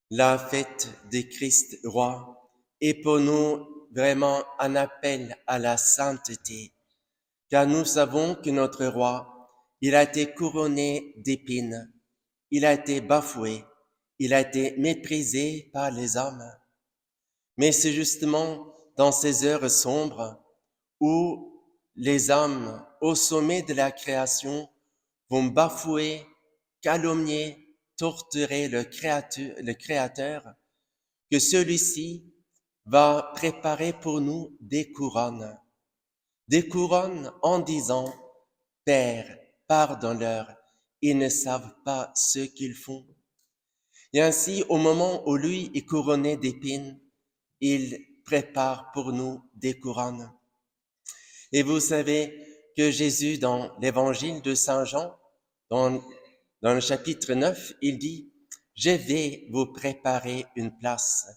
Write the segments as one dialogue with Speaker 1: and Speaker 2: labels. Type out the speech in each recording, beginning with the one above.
Speaker 1: La fête de Christ roi est pour nous vraiment un appel à la sainteté, car nous savons que notre roi, il a été couronné d'épines, il a été bafoué, il a été méprisé par les hommes. Mais c'est justement dans ces heures sombres où les hommes au sommet de la création vont bafouer, calomnier, torturer le Créateur, que celui-ci va préparer pour nous des couronnes en disant, Père, pardonne-leur, ils ne savent pas ce qu'ils font. Et ainsi, au moment où lui est couronné d'épines, il prépare pour nous des couronnes. Et vous savez que Jésus, dans l'évangile de Saint Jean, dans, dans le chapitre 9, il dit, je vais vous préparer une place.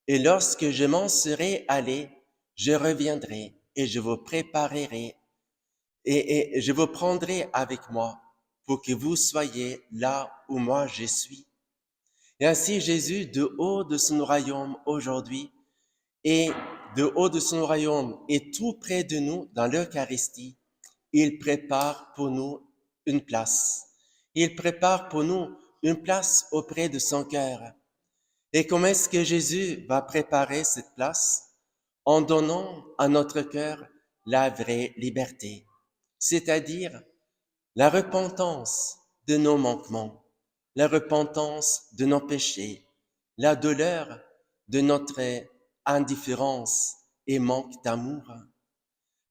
Speaker 1: Et lorsque je m'en serai allé, je reviendrai et je vous préparerai et je vous prendrai avec moi pour que vous soyez là où moi je suis. Et ainsi Jésus, de haut de son royaume aujourd'hui, et de haut de son royaume et tout près de nous dans l'Eucharistie, il prépare pour nous une place. Il prépare pour nous une place auprès de son cœur. Et comment est-ce que Jésus va préparer cette place? En donnant à notre cœur la vraie liberté, c'est-à-dire la repentance de nos manquements, la repentance de nos péchés, la douleur de notre indifférence et manque d'amour.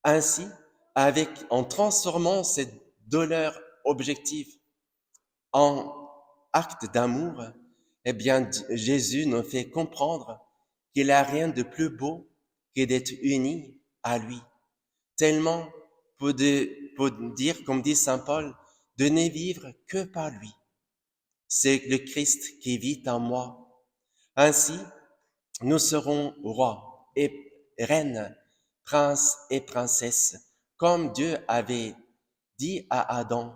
Speaker 1: Ainsi, en transformant cette douleur objective en acte d'amour, eh bien, Jésus nous fait comprendre qu'il n'y a rien de plus beau que d'être uni à lui. Tellement, pour dire, comme dit Saint Paul, de ne vivre que par lui. C'est le Christ qui vit en moi. Ainsi, nous serons rois et reines, princes et princesses, comme Dieu avait dit à Adam.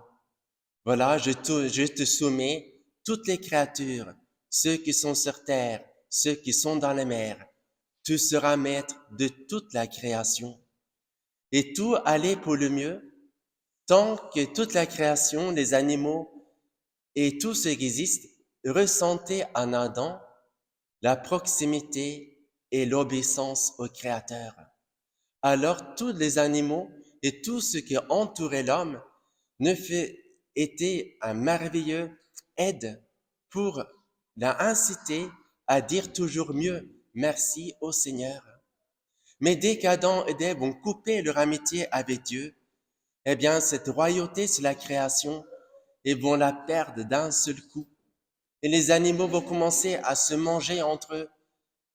Speaker 1: Voilà, je te soumets toutes les créatures, ceux qui sont sur terre, ceux qui sont dans les mers. Tu seras maître de toute la création. Et tout allait pour le mieux, tant que toute la création, les animaux et tout ce qui existe ressentait en Adam la proximité et l'obéissance au Créateur. Alors tous les animaux et tout ce qui entourait l'homme était un merveilleux aide pour l'inciter à dire toujours mieux merci au Seigneur. Mais dès qu'Adam et Ève ont coupé leur amitié avec Dieu, eh bien cette royauté sur la création, ils vont la perdre d'un seul coup. Et les animaux vont commencer à se manger entre eux.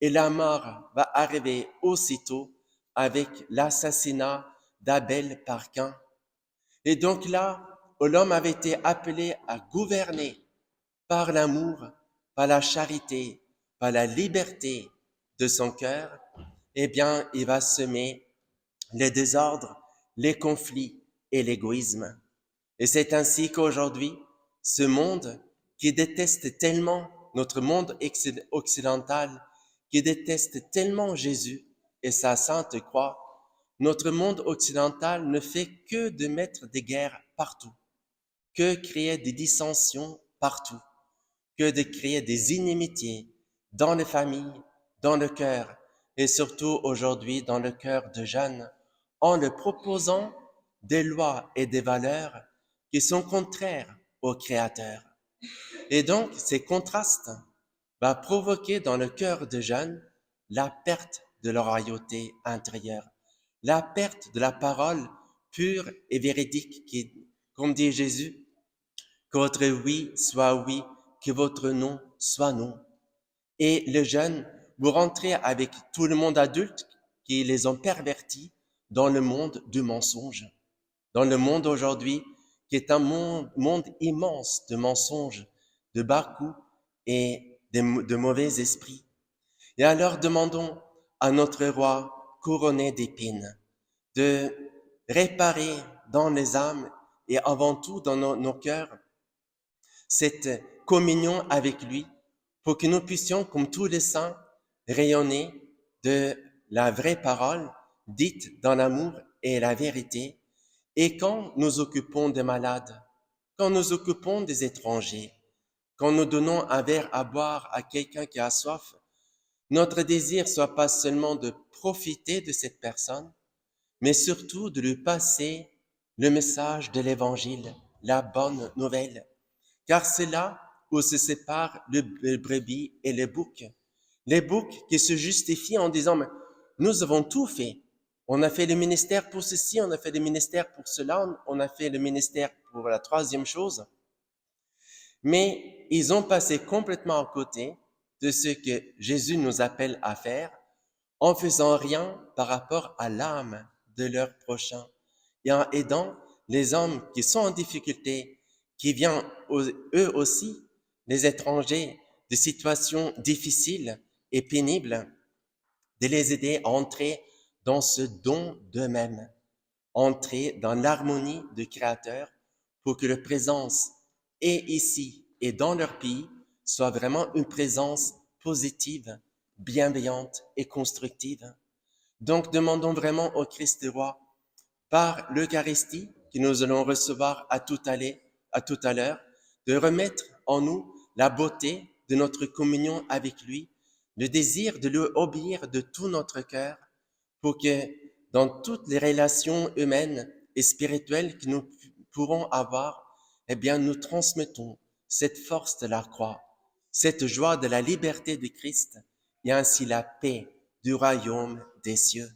Speaker 1: Et la mort va arriver aussitôt avec l'assassinat d'Abel par Caïn. Et donc là, où l'homme avait été appelé à gouverner par l'amour, par la charité, par la liberté de son cœur, eh bien, il va semer les désordres, les conflits et l'égoïsme. Et c'est ainsi qu'aujourd'hui, ce monde qui déteste tellement notre monde occidental, qui déteste tellement Jésus et sa sainte croix, notre monde occidental ne fait que de mettre des guerres partout, que créer des dissensions partout, que de créer des inimitiés dans les familles, dans le cœur, et surtout aujourd'hui dans le cœur de jeunes, en leur proposant des lois et des valeurs qui sont contraires au Créateur. Et donc, ces contrastes vont provoquer dans le cœur de jeunes la perte de leur royauté intérieure, la perte de la parole pure et véridique qui, comme dit Jésus, que votre oui soit oui, que votre non soit non. Et les jeunes, vous rentrez avec tout le monde adulte qui les ont pervertis dans le monde du mensonge, dans le monde aujourd'hui qui est un monde immense de mensonges, de bas-coups et de mauvais esprits. Et alors demandons à notre roi couronné d'épines de réparer dans les âmes et avant tout dans nos cœurs cette communion avec lui pour que nous puissions, comme tous les saints, rayonner de la vraie parole dite dans l'amour et la vérité. Et quand nous occupons des malades, quand nous occupons des étrangers, quand nous donnons un verre à boire à quelqu'un qui a soif, notre désir soit pas seulement de profiter de cette personne, mais surtout de lui passer le message de l'Évangile, la bonne nouvelle. Car c'est là où se séparent le brebis et le bouc. Les boucs qui se justifient en disant, mais nous avons tout fait. On a fait le ministère pour ceci, on a fait le ministère pour cela, on a fait le ministère pour la troisième chose. Mais ils ont passé complètement à côté de ce que Jésus nous appelle à faire en faisant rien par rapport à l'âme de leur prochain et en aidant les hommes qui sont en difficulté, qui viennent eux aussi, les étrangers, de situations difficiles et pénibles, de les aider à entrer dans ce don d'eux-mêmes, entrer dans l'harmonie du Créateur pour que leur présence est ici et dans leur pays soit vraiment une présence positive, bienveillante et constructive. Donc, demandons vraiment au Christ roi, par l'Eucharistie que nous allons recevoir à tout à l'heure, de remettre en nous la beauté de notre communion avec lui, le désir de lui obéir de tout notre cœur, pour que dans toutes les relations humaines et spirituelles que nous pourrons avoir, eh bien, nous transmettons cette force de la croix, cette joie de la liberté de Christ et ainsi la paix du royaume des cieux.